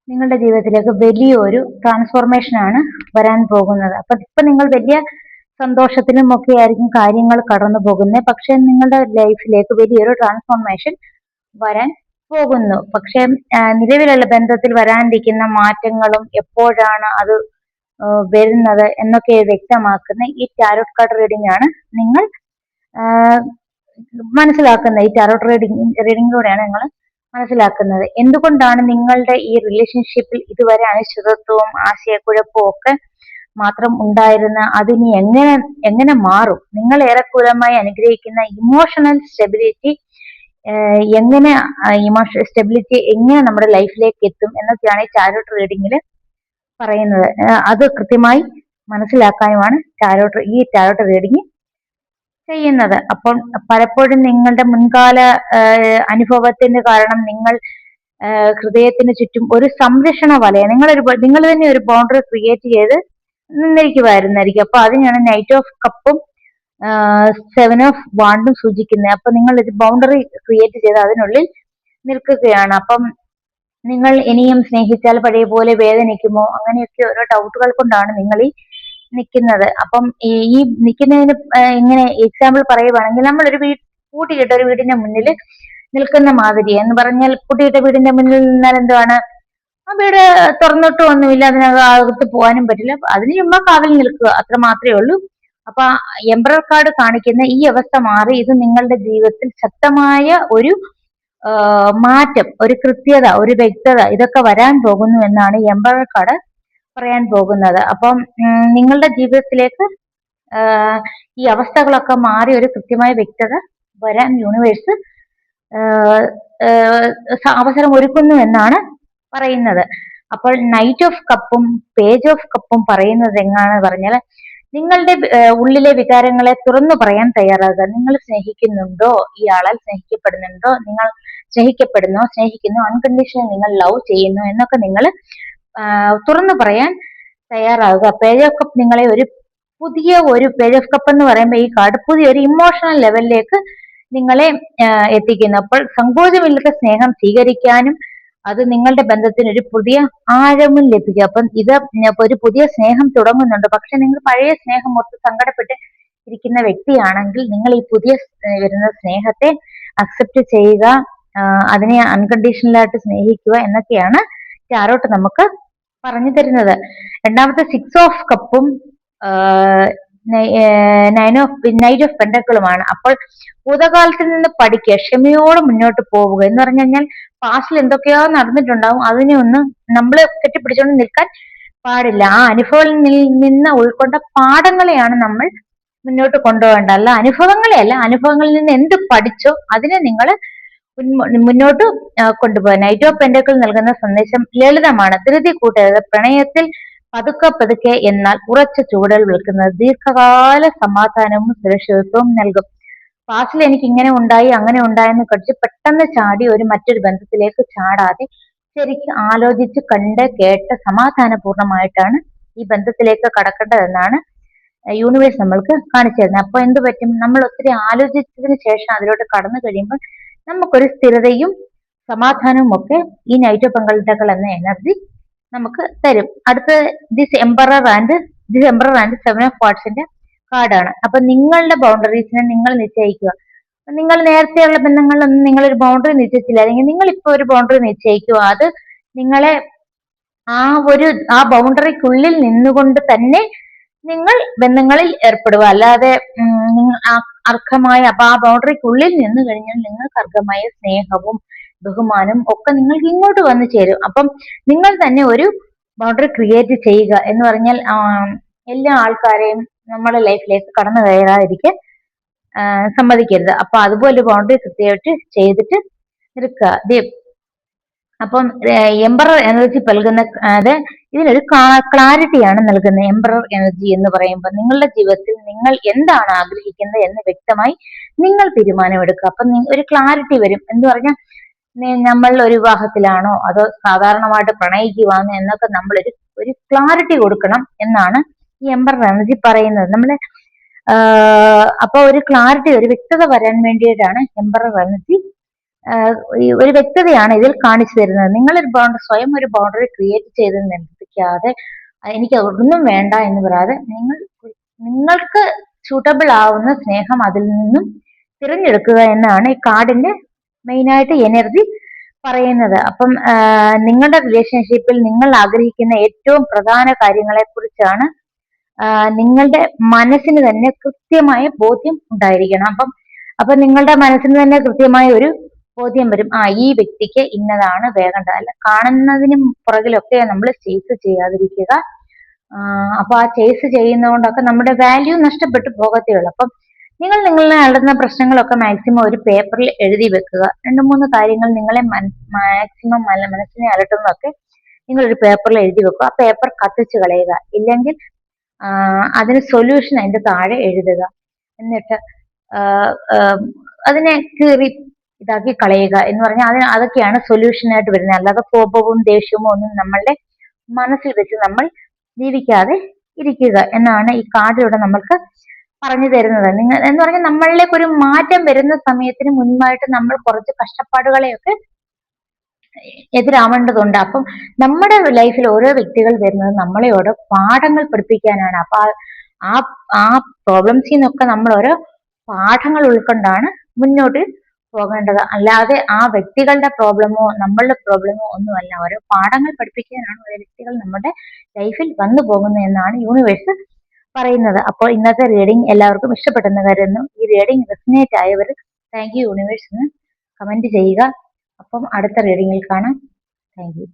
നിങ്ങളുടെ ജീവിതത്തിലേക്ക് വലിയൊരു ട്രാൻസ്ഫോർമേഷൻ ആണ് വരാൻ പോകുന്നത്. അപ്പൊ ഇപ്പൊ നിങ്ങൾ വലിയ സന്തോഷത്തിലും ഒക്കെ ആയിരിക്കും കാര്യങ്ങൾ കടന്നു പോകുന്നത്. പക്ഷെ നിങ്ങളുടെ ലൈഫിലേക്ക് വലിയൊരു ട്രാൻസ്ഫോർമേഷൻ വരാൻ പോകുന്നു. പക്ഷെ നിലവിലുള്ള ബന്ധത്തിൽ വരാനിരിക്കുന്ന മാറ്റങ്ങളും എപ്പോഴാണ് അത് വരുന്നത് എന്നൊക്കെ വ്യക്തമാക്കുന്ന ഈ ടാരോട്ട് കാർഡ് റീഡിംഗ് ആണ് നിങ്ങൾ മനസ്സിലാക്കുന്നത്. ഈ ടാരോട്ട് റീഡിങ്ങിലൂടെയാണ് നിങ്ങൾ മനസ്സിലാക്കുന്നത് എന്തുകൊണ്ടാണ് നിങ്ങളുടെ ഈ റിലേഷൻഷിപ്പിൽ ഇതുവരെ അനിശ്ചിതത്വവും ആശയക്കുഴപ്പവും ഒക്കെ മാത്രം ഉണ്ടായിരുന്ന അതിനി എങ്ങനെ മാറും, നിങ്ങൾ ഏറെക്കുറമായി അനുഗ്രഹിക്കുന്ന ഇമോഷണൽ സ്റ്റെബിലിറ്റി എങ്ങനെ നമ്മുടെ ലൈഫിലേക്ക് എത്തും എന്നൊക്കെയാണ് ഈ ടാരോട്ട് റീഡിങ്ങിൽ പറയുന്നത്. അത് കൃത്യമായി മനസ്സിലാക്കാനുമാണ് ഈ ടാരോട്ട് റീഡിങ് ചെയ്യുന്നത്. അപ്പം പലപ്പോഴും നിങ്ങളുടെ മുൻകാല അനുഭവത്തിന് കാരണം നിങ്ങൾ ഹൃദയത്തിന് ചുറ്റും ഒരു സംരക്ഷണ വലയം നിങ്ങൾ തന്നെ ഒരു ബൗണ്ടറി ക്രിയേറ്റ് ചെയ്ത് നിന്നിരിക്കുമായിരുന്നായിരിക്കും. അപ്പൊ അതിനാണ് നൈറ്റ് ഓഫ് കപ്പും 7 ഓഫ് വാണ്ടും സൂചിക്കുന്നത്. അപ്പൊ നിങ്ങൾ ഒരു ബൗണ്ടറി ക്രിയേറ്റ് ചെയ്ത് അതിനുള്ളിൽ നിൽക്കുകയാണ്. അപ്പം നിങ്ങൾ ഇനിയും സ്നേഹിച്ചാൽ പഴയ പോലെ വേദനിക്കുമോ, അങ്ങനെയൊക്കെ ഓരോ ഡൗട്ടുകൾ കൊണ്ടാണ് നിങ്ങൾ ഈ നിൽക്കുന്നത്. അപ്പം ഈ നിൽക്കുന്നതിന് ഇങ്ങനെ എക്സാമ്പിൾ പറയുവാണെങ്കിൽ നമ്മളൊരു പൂട്ടിയിട്ട ഒരു വീടിന്റെ മുന്നിൽ നിൽക്കുന്ന മാതിരി എന്ന് പറഞ്ഞാൽ, പൂട്ടിയിട്ട വീടിന്റെ മുന്നിൽ നിന്നാൽ എന്താണ്, ആ വീട് തുറന്നിട്ടും ഒന്നുമില്ല, അതിനകത്ത് പോകാനും പറ്റില്ല, അതിന് ചുമ്മാ കാവൽ നിൽക്കുക, അത്ര മാത്രമേ ഉള്ളൂ. അപ്പൊ എംപറർ കാർഡ് കാണിക്കുന്ന ഈ അവസ്ഥ മാറി ഇത് നിങ്ങളുടെ ജീവിതത്തിൽ ശക്തമായ ഒരു മാറ്റം, ഒരു കൃത്യത, ഒരു വ്യക്തത ഇതൊക്കെ വരാൻ പോകുന്നു എന്നാണ് എംപറർ കാർഡ് പറയാൻ പോകുന്നത്. അപ്പം നിങ്ങളുടെ ജീവിതത്തിലേക്ക് ഈ അവസ്ഥകളൊക്കെ മാറി ഒരു കൃത്യമായ വ്യക്തത വരാൻ യൂണിവേഴ്സ് അവസരം ഒരുക്കുന്നു എന്നാണ് പറയുന്നത്. അപ്പോൾ നൈറ്റ് ഓഫ് കപ്പും പേജ് ഓഫ് കപ്പും പറയുന്നത് എങ്ങാണെന്ന് പറഞ്ഞാൽ, നിങ്ങളുടെ ഉള്ളിലെ വികാരങ്ങളെ തുറന്നു പറയാൻ തയ്യാറാകുക. നിങ്ങൾ സ്നേഹിക്കുന്നുണ്ടോ, ഈ ആളാൽ സ്നേഹിക്കപ്പെടുന്നുണ്ടോ, നിങ്ങൾ സ്നേഹിക്കുന്നു, അൺകണ്ടീഷണൽ നിങ്ങൾ ലവ് ചെയ്യുന്നു എന്നൊക്കെ നിങ്ങൾ തുറന്നു പറയാൻ തയ്യാറാകുക. പേജ് ഓഫ് കപ്പ് നിങ്ങളെ ഒരു പേജ് ഓഫ് കപ്പ് എന്ന് പറയുമ്പോൾ ഈ കാർഡ് പുതിയൊരു ഇമോഷണൽ ലെവലിലേക്ക് നിങ്ങളെ എത്തിക്കുന്നു. അപ്പോൾ സങ്കോചമില്ലാത്ത സ്നേഹം സ്വീകരിക്കാനും അത് നിങ്ങളുടെ ബന്ധത്തിന് ഒരു പുതിയ ആഴവും ലഭിക്കും. അപ്പം ഇത് ഒരു പുതിയ സ്നേഹം തുടങ്ങുന്നുണ്ട്. പക്ഷെ നിങ്ങൾ പഴയ സ്നേഹം ഒത്ത് സങ്കടപ്പെട്ട് ഇരിക്കുന്ന വ്യക്തിയാണെങ്കിൽ നിങ്ങൾ ഈ പുതിയ വരുന്ന സ്നേഹത്തെ അക്സെപ്റ്റ് ചെയ്യുക, അതിനെ അൺകണ്ടീഷണലായിട്ട് സ്നേഹിക്കുക എന്നൊക്കെയാണ് ടാരോട്ട് നമുക്ക് പറഞ്ഞു തരുന്നത്. രണ്ടാമത്തെ 6 ഓഫ് കപ്പും നൈറ്റ് ഓഫ് പെൻഡക്കിളുമാണ്. അപ്പോൾ ഭൂതകാലത്തിൽ നിന്ന് പഠിക്കുക, ക്ഷമയോടെ മുന്നോട്ട് പോവുക എന്ന് പറഞ്ഞു കഴിഞ്ഞാൽ, പാസ്റ്റിൽ എന്തൊക്കെയോ നടന്നിട്ടുണ്ടാവും, അതിനെ ഒന്ന് നമ്മൾ കെട്ടിപ്പിടിച്ചുകൊണ്ട് നിൽക്കാൻ പാടില്ല. ആ അനുഭവങ്ങളിൽ നിന്ന് ഉൾക്കൊണ്ട പാഠങ്ങളെയാണ് നമ്മൾ മുന്നോട്ട് കൊണ്ടുപോകേണ്ട, അല്ല അനുഭവങ്ങളിൽ നിന്ന് എന്ത് പഠിച്ചോ അതിനെ നിങ്ങൾ മുന്നോട്ട് കൊണ്ടുപോകാൻ. നൈറ്റ് ഓഫ് പെൻഡക്കിൾ നൽകുന്ന സന്ദേശം ലളിതമാണ്, ധൃതി കൂട്ടരുത്, പ്രണയത്തിൽ പതുക്കെ എന്നാൽ ഉറച്ച ചുവടുകൾ വിൽക്കുന്നത് ദീർഘകാല സമാധാനവും സുരക്ഷിതത്വവും നൽകും. പാസ്റ്റിൽ എനിക്ക് ഇങ്ങനെ ഉണ്ടായി അങ്ങനെ ഉണ്ടായെന്ന് കടിച്ച് പെട്ടെന്ന് ചാടി മറ്റൊരു ബന്ധത്തിലേക്ക് ചാടാതെ ശരിക്കും ആലോചിച്ച് കണ്ട് കേട്ട് സമാധാനപൂർണമായിട്ടാണ് ഈ ബന്ധത്തിലേക്ക് കടക്കേണ്ടതെന്നാണ് യൂണിവേഴ്സ് നമ്മൾക്ക് കാണിച്ചു തരുന്നത്. അപ്പൊ എന്ത് പറ്റും, നമ്മൾ ഒത്തിരി ആലോചിച്ചതിന് ശേഷം അതിലോട്ട് കടന്നു കഴിയുമ്പോൾ നമുക്കൊരു സ്ഥിരതയും സമാധാനവും ഒക്കെ ഈ നൈറ്റ് ഓഫ് പെൻഡക്കിൾ എന്ന എനർജി നമുക്ക് തരും. അടുത്ത ദിസ് എംപറർ ആൻഡ് 7 ഓഫ് വാട്സിന്റെ കാർഡാണ്. അപ്പൊ നിങ്ങളുടെ ബൗണ്ടറീസിനെ നിങ്ങൾ നിശ്ചയിക്കുക. നിങ്ങൾ നേരത്തെയുള്ള ബന്ധങ്ങളിലൊന്നും നിങ്ങളൊരു ബൗണ്ടറി നിശ്ചയിച്ചില്ല, അല്ലെങ്കിൽ നിങ്ങൾ ഇപ്പൊ ഒരു ബൗണ്ടറി നിശ്ചയിക്കുക. അത് നിങ്ങളെ ആ ബൗണ്ടറിക്കുള്ളിൽ നിന്നുകൊണ്ട് തന്നെ നിങ്ങൾ ബന്ധങ്ങളിൽ ഏർപ്പെടുക, അല്ലാതെ അർഹമായ ആ ബൗണ്ടറിക്കുള്ളിൽ നിന്ന് കഴിഞ്ഞാൽ നിങ്ങൾക്ക് അർഹമായ സ്നേഹവും ബഹുമാനവും ഒക്കെ നിങ്ങൾക്ക് ഇങ്ങോട്ട് വന്നു ചേരും. അപ്പം നിങ്ങൾ തന്നെ ഒരു ബൗണ്ടറി ക്രിയേറ്റ് ചെയ്യുക എന്ന് പറഞ്ഞാൽ എല്ലാ ആൾക്കാരെയും നമ്മുടെ ലൈഫിലേക്ക് കടന്നു കയറാതിരിക്കാൻ സമ്മതിക്കരുത്. അപ്പൊ അതുപോലെ ബൗണ്ടറി കൃത്യമായിട്ട് ചെയ്തിട്ട് നിൽക്കുക. അപ്പം എംപറർ എനർജി നൽകുന്ന ഇതിനൊരു ക്ലാരിറ്റിയാണ് നൽകുന്നത്. എംപറർ എനർജി എന്ന് പറയുമ്പോൾ നിങ്ങളുടെ ജീവിതത്തിൽ നിങ്ങൾ എന്താണ് ആഗ്രഹിക്കുന്നത് എന്ന് വ്യക്തമായി നിങ്ങൾ തീരുമാനമെടുക്കുക. അപ്പം ഒരു ക്ലാരിറ്റി വരും. എന്ന് പറഞ്ഞാൽ നമ്മൾ ഒരു വിവാഹത്തിലാണോ അതോ സാധാരണമായിട്ട് പ്രണയിക്കുവാണോ എന്നൊക്കെ നമ്മൾ ഒരു ക്ലാരിറ്റി കൊടുക്കണം എന്നാണ് ഈ എംപറർ എനർജി പറയുന്നത്. നമ്മള് അപ്പൊ ഒരു ക്ലാരിറ്റി, ഒരു വ്യക്തത വരാൻ വേണ്ടിയിട്ടാണ് എംപറർ എനർജി ഈ ഒരു വ്യക്തതയാണ് ഇതിൽ കാണിച്ചു തരുന്നത്. നിങ്ങളൊരു ബൗണ്ടറി, സ്വയം ഒരു ബൗണ്ടറി ക്രിയേറ്റ് ചെയ്ത് നിർത്തിക്കാതെ എനിക്ക് ഒന്നും വേണ്ട എന്ന് പറയാതെ നിങ്ങൾക്ക് സൂട്ടബിൾ ആവുന്ന സ്നേഹം അതിൽ നിന്നും തിരഞ്ഞെടുക്കുക എന്നാണ് ഈ കാർഡിന്റെ മെയിൻ ആയിട്ട് എനർജി പറയുന്നത്. അപ്പം നിങ്ങളുടെ റിലേഷൻഷിപ്പിൽ നിങ്ങൾ ആഗ്രഹിക്കുന്ന ഏറ്റവും പ്രധാന കാര്യങ്ങളെ കുറിച്ചാണ് നിങ്ങളുടെ മനസ്സിന് തന്നെ കൃത്യമായ ബോധ്യം ഉണ്ടായിരിക്കണം. അപ്പൊ നിങ്ങളുടെ മനസ്സിന് തന്നെ കൃത്യമായ ഒരു ബോധ്യം വരും, ഈ വ്യക്തിക്ക് ഇന്നതാണ് വേണ്ടത്. അല്ല കാണുന്നതിനും പുറകിലൊക്കെ നമ്മൾ ചേസ് ചെയ്യാതിരിക്കുക. അപ്പൊ ആ ചേസ് ചെയ്യുന്നതുകൊണ്ടൊക്കെ നമ്മുടെ വാല്യൂ നഷ്ടപ്പെട്ടു പോകത്തേ ഉള്ളൂ. അപ്പം നിങ്ങൾ നിങ്ങളെ അലട്ടുന്ന പ്രശ്നങ്ങളൊക്കെ മാക്സിമം ഒരു പേപ്പറിൽ എഴുതി വെക്കുക. 2-3 കാര്യങ്ങൾ നിങ്ങളെ മാക്സിമം മനസ്സിനെ അലട്ടുന്നതൊക്കെ നിങ്ങൾ ഒരു പേപ്പറിൽ എഴുതി വെക്കുക. ആ പേപ്പർ കത്തിച്ച് കളയുക. ഇല്ലെങ്കിൽ അതിന് സൊല്യൂഷൻ അതിന്റെ താഴെ എഴുതുക. എന്നിട്ട് അതിനെ കീറി ഇതാക്കി കളയുക എന്ന് പറഞ്ഞാൽ അതൊക്കെയാണ് സൊല്യൂഷൻ ആയിട്ട് വരുന്നത്. അല്ലാതെ കോപവും ദേഷ്യവും ഒന്നും നമ്മളുടെ മനസ്സിൽ വെച്ച് നമ്മൾ ജീവിക്കാതെ ഇരിക്കുക എന്നാണ് ഈ കാർഡിലൂടെ നമ്മൾക്ക് പറഞ്ഞു തരുന്നത്. നിങ്ങൾ എന്ന് പറഞ്ഞാൽ നമ്മളിലേക്ക് ഒരു മാറ്റം വരുന്ന സമയത്തിന് മുൻപായിട്ട് നമ്മൾ കുറച്ച് കഷ്ടപ്പാടുകളെയൊക്കെ എതിരാവേണ്ടതുണ്ട്. അപ്പം നമ്മുടെ ലൈഫിൽ ഓരോ വ്യക്തികൾ വരുന്നത് നമ്മളെയോട് പാഠങ്ങൾ പഠിപ്പിക്കാനാണ്. അപ്പൊ ആ പ്രോബ്ലംസിൽ നിന്നൊക്കെ നമ്മൾ ഓരോ പാഠങ്ങൾ ഉൾക്കൊണ്ടാണ് മുന്നോട്ട് പോകേണ്ടത്. അല്ലാതെ ആ വ്യക്തികളുടെ പ്രോബ്ലമോ നമ്മളുടെ പ്രോബ്ലമോ ഒന്നുമല്ല. ഓരോ പാഠങ്ങൾ പഠിപ്പിക്കാനാണ് ഓരോ വ്യക്തികൾ നമ്മുടെ ലൈഫിൽ വന്നു പോകുന്നത് എന്നാണ് യൂണിവേഴ്സ് പറയുന്നത്. അപ്പോൾ ഇന്നത്തെ റീഡിംഗ് എല്ലാവർക്കും ഇഷ്ടപ്പെട്ടെന്ന് കരുതുന്നു. ഈ റീഡിംഗ് റെസിനേറ്റ് ആയവർ താങ്ക് യു യൂണിവേഴ്സ് എന്ന് കമന്റ് ചെയ്യുക. അപ്പം അടുത്ത റീഡിങ്ങിൽ കാണാം. Thank U.